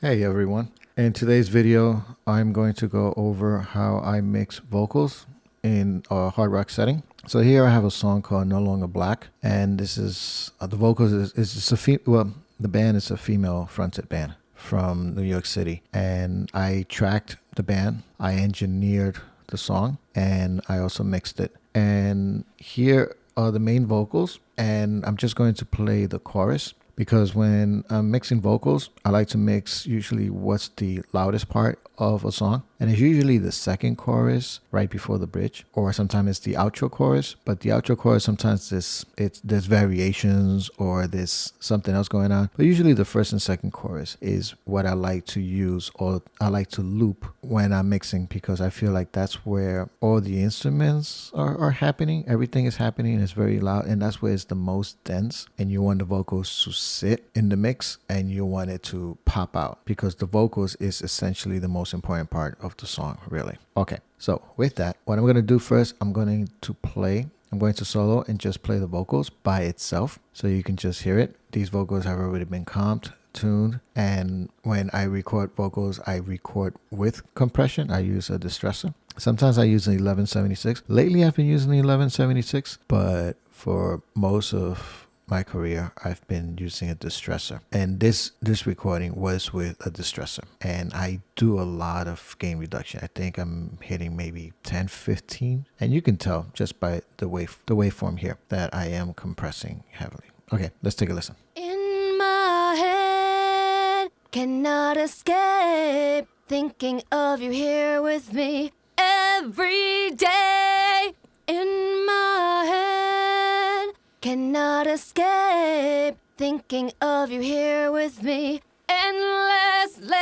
Hey everyone. In today's video, I'm going to go over how I mix vocals in a hard rock setting. So here I have a song called No Longer Black, and this is the vocals is the band is a female fronted band from New York City, and I tracked the band, I engineered the song, and I also mixed it. And here are the main vocals, and I'm just going to play the chorus because when I'm mixing vocals, I like to mix usually what's the loudest part of a song. And it's usually the second chorus right before the bridge, or sometimes it's the outro chorus. But the outro chorus, sometimes there's variations or there's something else going on. But usually the first and second chorus is what I like to use, or I like to loop when I'm mixing, because I feel like that's where all the instruments are happening. Everything is happening and it's very loud, and that's where it's the most dense, and you want the vocals to sit in the mix and you want it to pop out, because the vocals is essentially the most important part of the song, really. Okay, so with that, what I'm going to do first, I'm going to solo and just play the vocals by itself so you can just hear it. These vocals have already been comped, tuned, and when I record vocals, I record with compression. I use a distressor. Sometimes I use an 1176. Lately I've been using the 1176, but for most of my career, I've been using a distressor, and this recording was with a distressor, and I do a lot of gain reduction. I think I'm hitting maybe 10, 15, and you can tell just by the waveform here that I am compressing heavily. Okay, let's take a listen. In my head, cannot escape thinking of you here with me every day. In my head, cannot escape thinking of you here with me endlessly.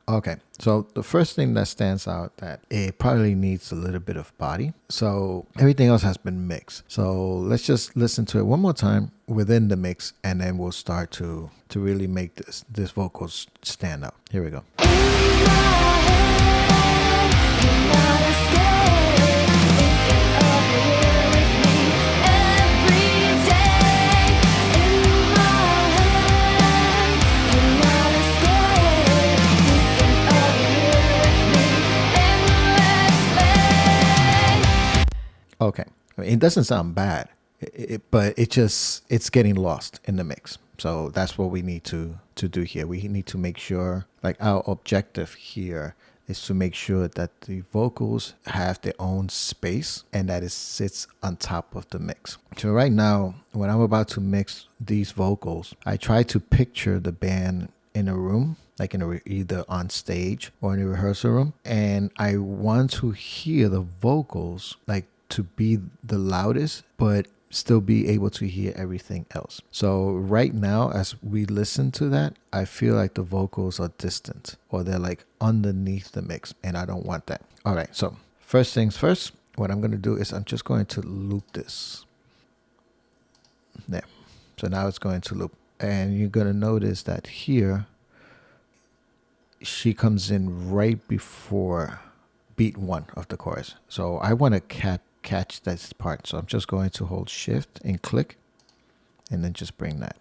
Okay, so the first thing that stands out, that it probably needs a little bit of body. So everything else has been mixed. So let's just listen to it one more time within the mix, and then we'll start to really make this vocals stand out. Here we go. In my head, cannot escape thinking of you here with me every day. In my head, cannot escape thinking of you here with me endlessly. Okay, I mean, it doesn't sound bad, but it's getting lost in the mix. So that's what we need to do here. We need to make sure, like, our objective here is to make sure that the vocals have their own space and that it sits on top of the mix. So right now, when I'm about to mix these vocals, I try to picture the band in a room, like either on stage or in a rehearsal room, and I want to hear the vocals like to be the loudest, but still be able to hear everything else. So right now, as we listen to that, I feel like the vocals are distant, or they're like underneath the mix, and I don't want that. All right, so first things first, what I'm going to do is I'm just going to loop this. There. So now it's going to loop, and you're going to notice that here she comes in right before beat 1 of the chorus. So I want to catch this part. So I'm just going to hold shift and click, and then just bring that.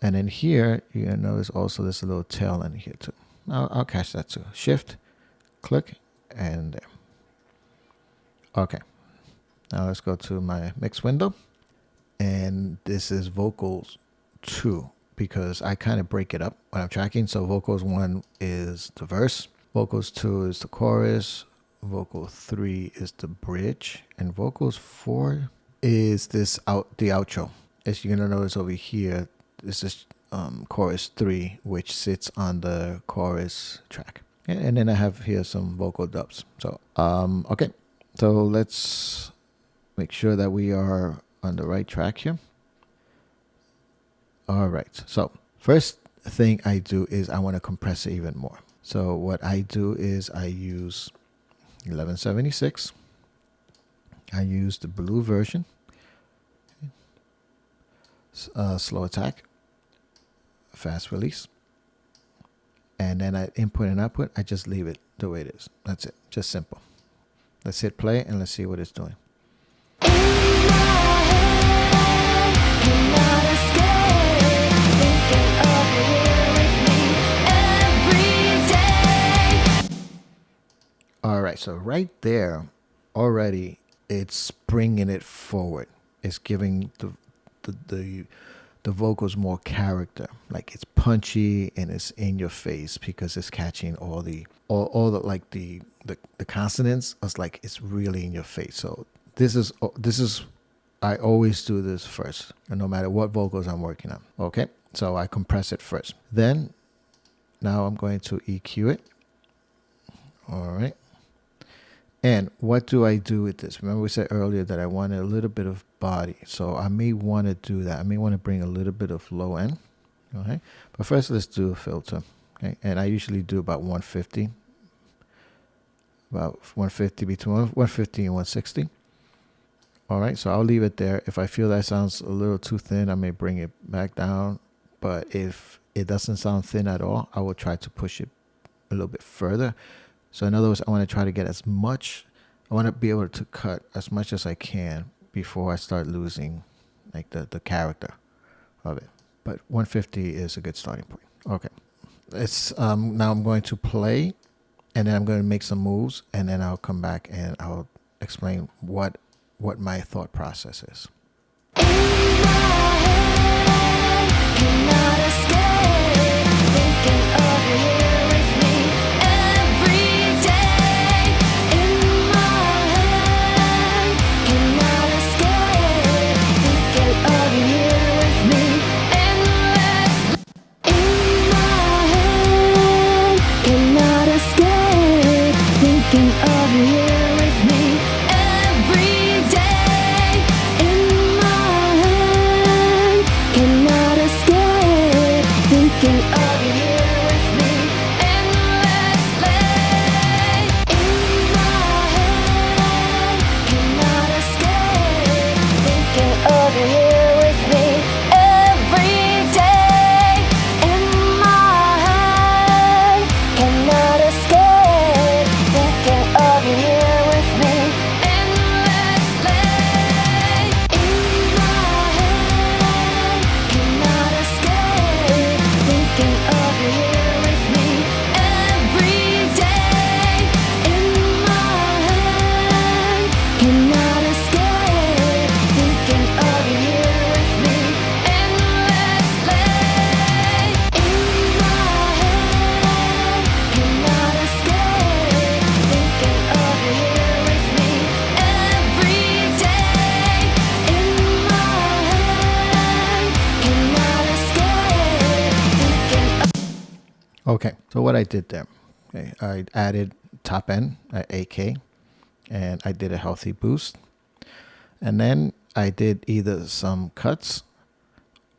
And then here, you're going to notice also there's a little tail in here too. I'll catch that too. Shift, click, and there. Okay. Now let's go to my mix window. And this is vocals 2, because I kind of break it up when I'm tracking. So vocals 1 is the verse, vocals 2 is the chorus, vocal 3 is the bridge, and vocals 4 is the outro. As you're gonna notice over here, this is chorus 3, which sits on the chorus track, and then I have here some vocal dubs. So okay, so let's make sure that we are on the right track here. All right, so first thing I do is I want to compress it even more. So what I do is I use 1176. I use the blue version, slow attack, fast release, and then I input and output. I just leave it the way it is. That's it, just simple. Let's hit play and let's see what it's doing. In my head, cannot escape thinking of you here right, so right there, already, it's bringing it forward. It's giving the vocals more character. Like it's punchy and it's in your face because it's catching all the like the consonants. It's like it's really in your face. So this is I always do this first, and no matter what vocals I'm working on. Okay, so I compress it first. Then now I'm going to EQ it. All right. And what do I do with this? Remember we said earlier that I wanted a little bit of body. So I may want to do that. I may want to bring a little bit of low end. Okay. But first let's do a filter. Okay. And I usually do about 150. About 150, between 150 and 160. All right. So I'll leave it there. If I feel that sounds a little too thin, I may bring it back down. But if it doesn't sound thin at all, I will try to push it a little bit further. So in other words, I want to try to get as much, I want to be able to cut as much as I can before I start losing like the character of it. But 150 is a good starting point. Okay. It's now I'm going to play and then I'm going to make some moves and then I'll come back and I'll explain what my thought process is. Cannot escape thinking of you here with me every day in my head. Cannot escape thinking of you here with me endless in my head. Cannot escape thinking of you here with me every day in my head. Cannot escape thinking of you here with me endlessly in my head. Cannot escape thinking of you here with me every day in my head. Cannot escape thinking of you here with me endlessly in my head. Cannot escape thinking of you here with me every day in my head. Cannot escape thinking of you here with me endlessly in my head. Cannot escape thinking of you here with me every day in my head. Cannot escape thinking of. Okay, so what I did there, okay, I added top end at 8K and I did a healthy boost. And then I did either some cuts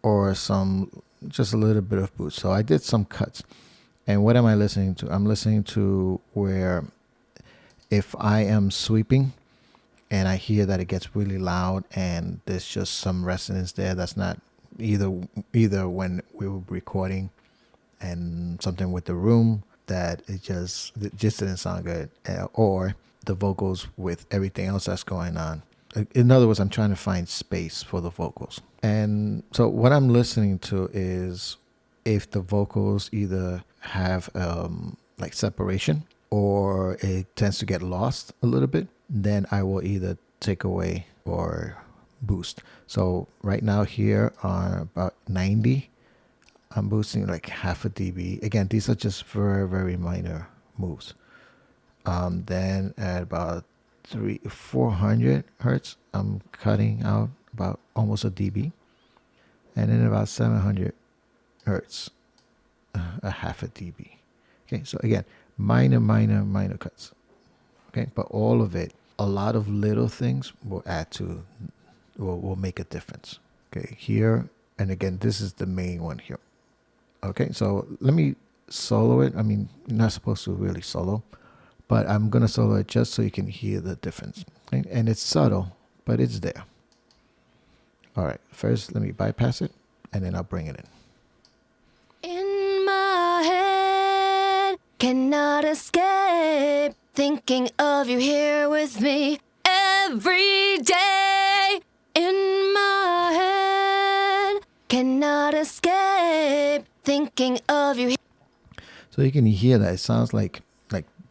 or just a little bit of boost. So I did some cuts. And what am I listening to? I'm listening to where if I am sweeping and I hear that it gets really loud and there's just some resonance there that's not either when we were recording and something with the room that it just didn't sound good, or the vocals with everything else that's going on. In other words, I'm trying to find space for the vocals. And so what I'm listening to is if the vocals either have like separation or it tends to get lost a little bit, then I will either take away or boost. So right now here on about 90, I'm boosting like half a dB. Again, these are just very, very minor moves. Then at about 400 hertz, I'm cutting out about almost a dB. And then about 700 hertz, a half a dB. Okay, so again, minor cuts. Okay, but all of it, a lot of little things will will make a difference. Okay, here, and again, this is the main one here. Okay, so let me solo it. I mean, you're not supposed to really solo, but I'm going to solo it just so you can hear the difference. Okay? And it's subtle, but it's there. All right, first let me bypass it, and then I'll bring it in. In my head, cannot escape thinking of you here with me every day. In my head, cannot escape thinking of you. So you can hear that it sounds like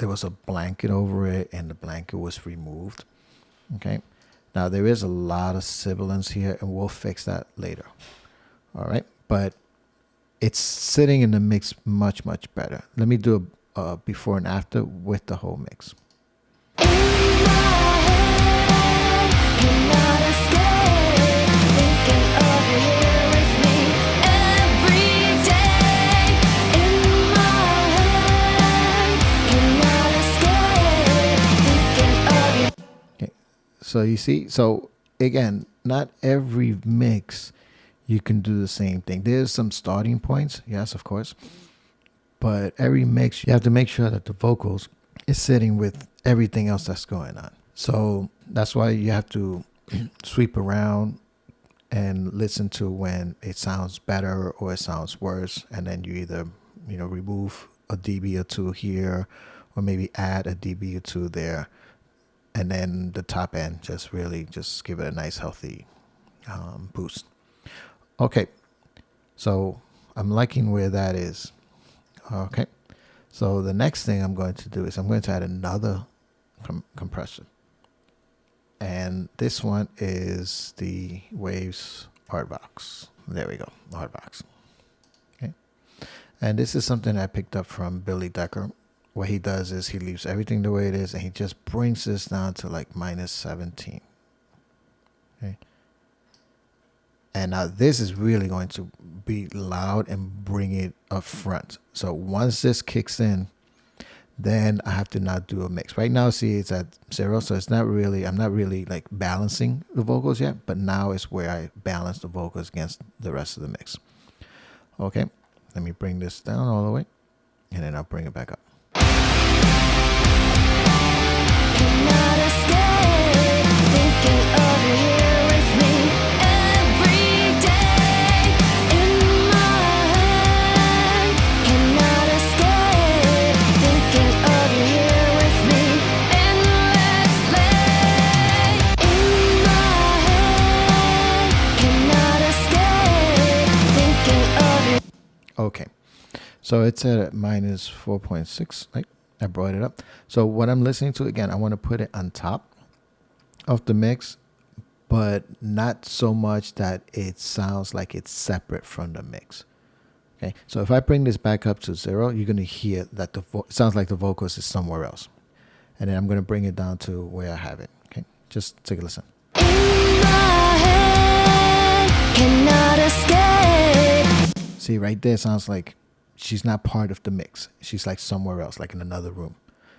there was a blanket over it and the blanket was removed. Okay. Now there is a lot of sibilance here and we'll fix that later. All right. But it's sitting in the mix much, much better. Let me do a before and after with the whole mix. Okay. So you see, so again, not every mix you can do the same thing. There's some starting points, yes, of course. But every mix, you have to make sure that the vocals is sitting with everything else that's going on. So that's why you have to sweep around and listen to when it sounds better or it sounds worse. And then you either, remove a dB or two here, or maybe add a dB or two there. And then the top end, just really just give it a nice healthy boost. Okay, so I'm liking where that is. Okay, so the next thing I'm going to do is I'm going to add another compressor. And this one is the Waves Hardbox. There we go, Hardbox. Okay, and this is something I picked up from Billy Decker. What he does is he leaves everything the way it is and he just brings this down to like -17. Okay. And now this is really going to be loud and bring it up front. So once this kicks in, then I have to now do a mix. Right now, see, it's at 0. So it's not really, I'm not really like balancing the vocals yet, but now is where I balance the vocals against the rest of the mix. Okay, let me bring this down all the way and then I'll bring it back up. Cannot escape thinking of you here with me every day in my head. Cannot escape thinking of you here with me endlessly in my head. Cannot escape thinking of you. Okay, so it's at -4.6, right? I brought it up. So what I'm listening to, again, I want to put it on top of the mix, but not so much that it sounds like it's separate from the mix. Okay, so if I bring this back up to 0, you're going to hear that it sounds like the vocals is somewhere else. And then I'm going to bring it down to where I have it. Okay, just take a listen. In my head, cannot escape. See, right there sounds like she's not part of the mix. She's like somewhere else, like in another room.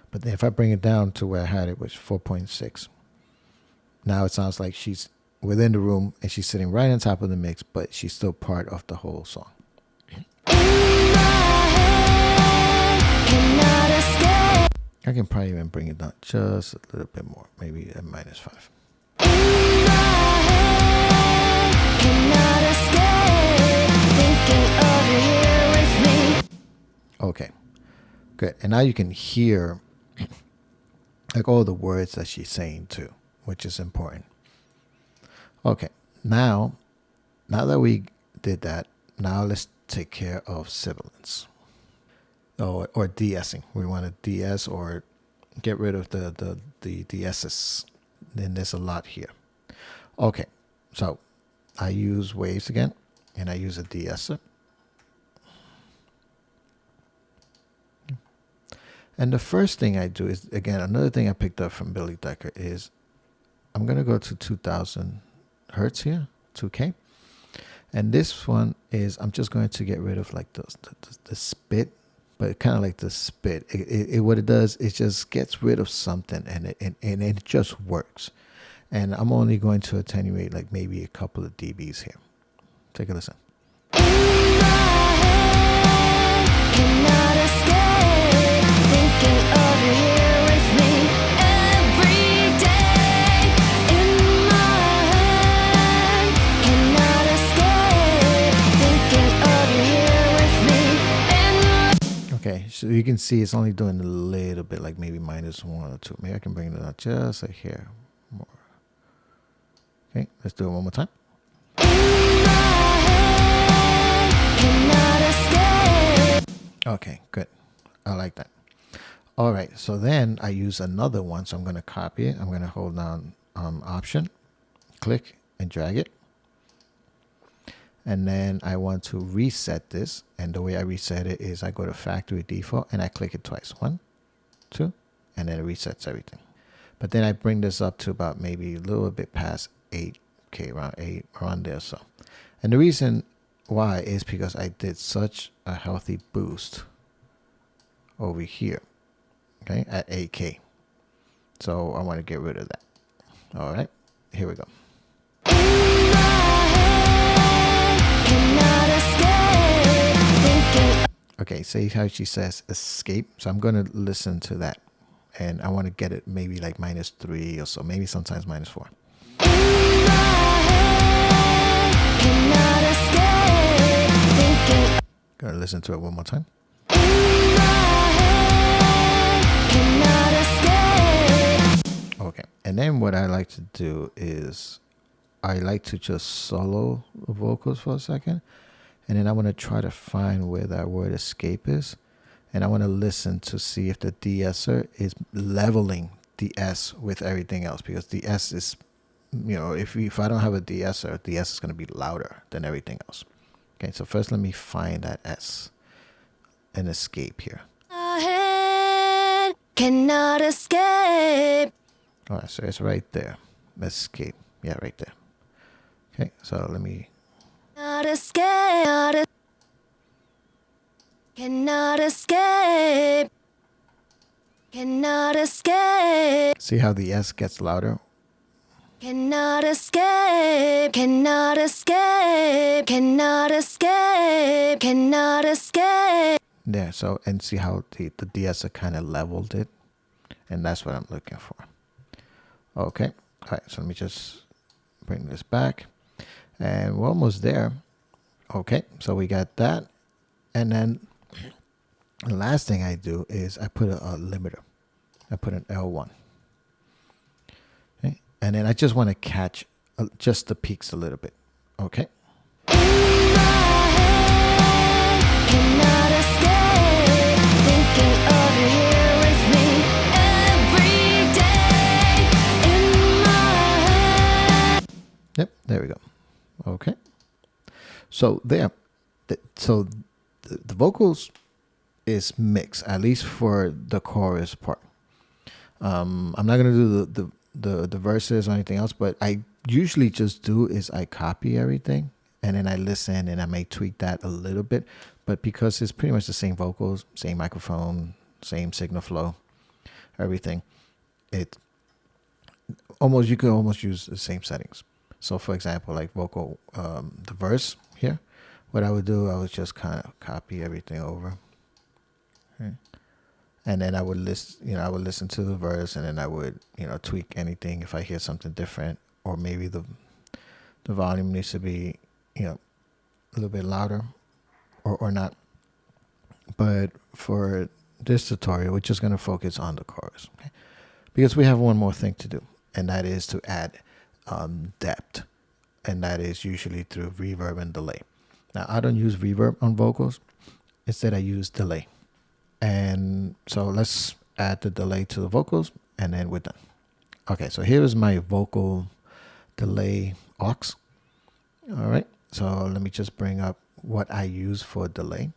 But then if I bring it down to where I had it, which 4.6, now it sounds like she's within the room and she's sitting right on top of the mix, but she's still part of the whole song. In my head, cannot escape. I can probably even bring it down just a little bit more, maybe at -5. In my head, cannot escape thinking of you here with me. Okay, good. And now you can hear like all the words that she's saying too, which is important. Okay, now that we did that, now let's take care of sibilance or de-essing. We want to de-ess or get rid of the de-esses. Then there's a lot here. Okay, so I use Waves again, and I use a de-esser. And the first thing I do is, again, another thing I picked up from Billy Decker is I'm going to go to 2000 hertz here, 2K. And this one is, I'm just going to get rid of like the spit, but kind of like the spit. What it does, it just gets rid of something and it just works. And I'm only going to attenuate like maybe a couple of dBs here. Take a listen. In my head, cannot escape thinking of you here with me every day. In my head, cannot escape thinking of you here with me. Okay, so you can see it's only doing a little bit, like maybe -1 or 2. Maybe I can bring it up just like here more. Okay, let's do it one more time. In my head, cannot escape. Okay, good. I like that. All right, so then I use another one. So I'm going to copy it. I'm going to hold down Option, click and drag it. And then I want to reset this. And the way I reset it is I go to factory default and I click it twice. 1, 2, and then it resets everything. But then I bring this up to about maybe a little bit past 8K, around 8, around there. So, and the reason why is because I did such a healthy boost over here, okay, at 8K. So I want to get rid of that. All right, here we go. Okay, see how she says escape. So I'm going to listen to that. And I want to get it maybe like -3 or so, maybe sometimes -4. Gonna listen to it one more time. Okay, and then what I like to do is I like to just solo the vocals for a second, and then I want to try to find where that word escape is, and I want to listen to see if the de-esser is leveling the S with everything else, because the S is, you know, if I don't have a de-esser, the S is going to be louder than everything else. Okay, so first let me find that S and escape here. Cannot escape. All right, so it's right there. Escape. Yeah, right there. Okay, so let me. Cannot escape. Cannot escape. Cannot escape. See how the S gets louder? Cannot escape. Cannot escape. Cannot escape. Cannot escape. There, so, and see how the de-esser kind of leveled it? And that's what I'm looking for. Okay, all right, so let me just bring this back. And we're almost there. Okay, so we got that. And then the last thing I do is I put a limiter. I put an L1. Okay, and then I just want to catch just the peaks a little bit. Okay. Cannot escape. Thinking of you here with me every day in my head. Yep, there we go. Okay. So there, so the vocals is mixed, at least for the chorus part. I'm not gonna do the verses or anything else, but I usually just do is I copy everything and then I listen and I may tweak that a little bit, but because it's pretty much the same vocals, same microphone, same signal flow, everything, it almost, you could almost use the same settings. So for example, like vocal, the verse here, what I would do, I would just kind of copy everything over. Okay. And then I would I would listen to the verse, and then I would, tweak anything if I hear something different, or maybe the volume needs to be, a little bit louder or not. But for this tutorial, we're just going to focus on the chorus, okay? Because we have one more thing to do, and that is to add depth, and that is usually through reverb and delay. Now, I don't use reverb on vocals. Instead, I use delay. And so let's add the delay to the vocals, and then we're done. Okay, so here is my vocal delay aux. All right, so let me just bring up what I use for delay.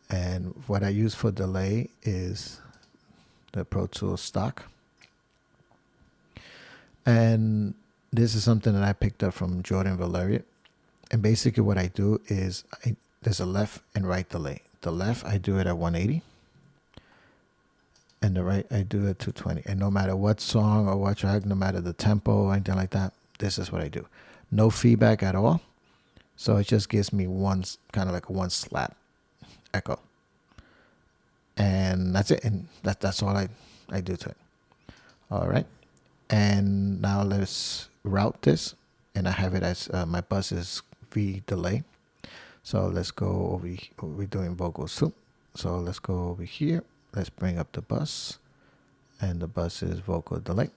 And what I use for delay is the Pro Tools stock. And this is something that I picked up from Jordan Valeria. And basically what I do is there's a left and right delay. The left, I do it at 180. And the right, I do it 220. And no matter what song or what track, no matter the tempo or anything like that, this is what I do. No feedback at all. So it just gives me kind of like a one slap echo. And that's it. And that's all I do to it. All right. And now let's route this. And I have it as my bus is V delay. So let's go over here. We're doing vocals too. So let's go over here. Let's bring up the bus. And the bus is vocal delay.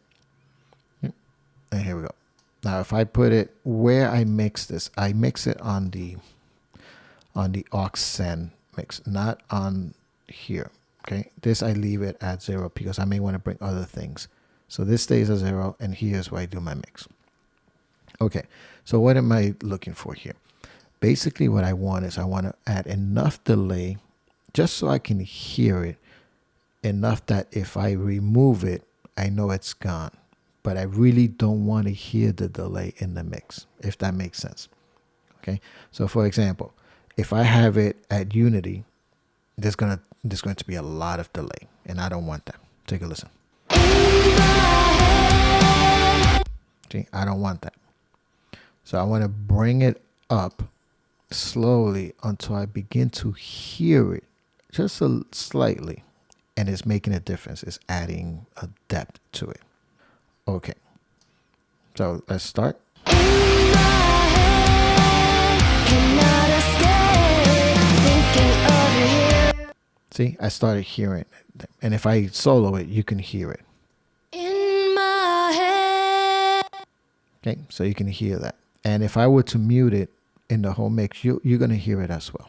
And here we go. Now if I put it where I mix this, I mix it on the aux send mix, not on here. Okay, this I leave it at 0 because I may want to bring other things. So this stays at 0, and here's where I do my mix. Okay, so what am I looking for here? Basically what I want is I want to add enough delay just so I can hear it, enough that if I remove it, I know it's gone. But I really don't want to hear the delay in the mix, if that makes sense. Okay, so for example, if I have it at unity, there's going to be a lot of delay, and I don't want that. Take a listen. See, I don't want that. So I want to bring it up slowly until I begin to hear it just slightly, and it's making a difference. It's adding a depth to it. Okay, so let's start. See, I started hearing it, and if I solo it, you can hear it. In my head. Okay, so you can hear that. And if I were to mute it in the whole mix, you're going to hear it as well.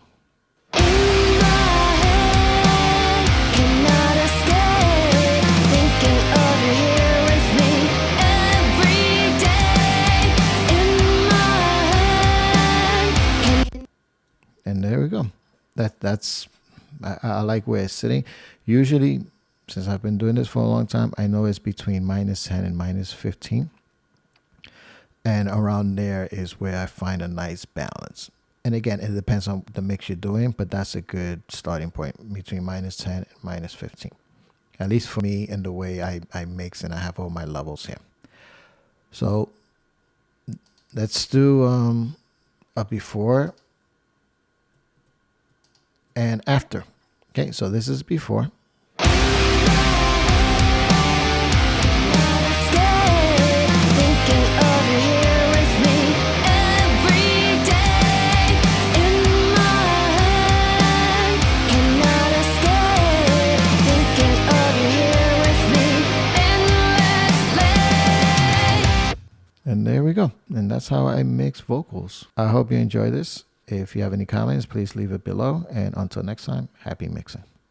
And there we go. I like where it's sitting. Usually, since I've been doing this for a long time, I know it's between -10 and -15. And around there is where I find a nice balance. And again, it depends on the mix you're doing, but that's a good starting point, between -10 and -15. At least for me, in the way I mix, and I have all my levels here. So let's do a before and after. Okay, so this is before. And there we go. And that's how I mix vocals. I hope you enjoy this. If you have any comments, please leave it below. And until next time, happy mixing.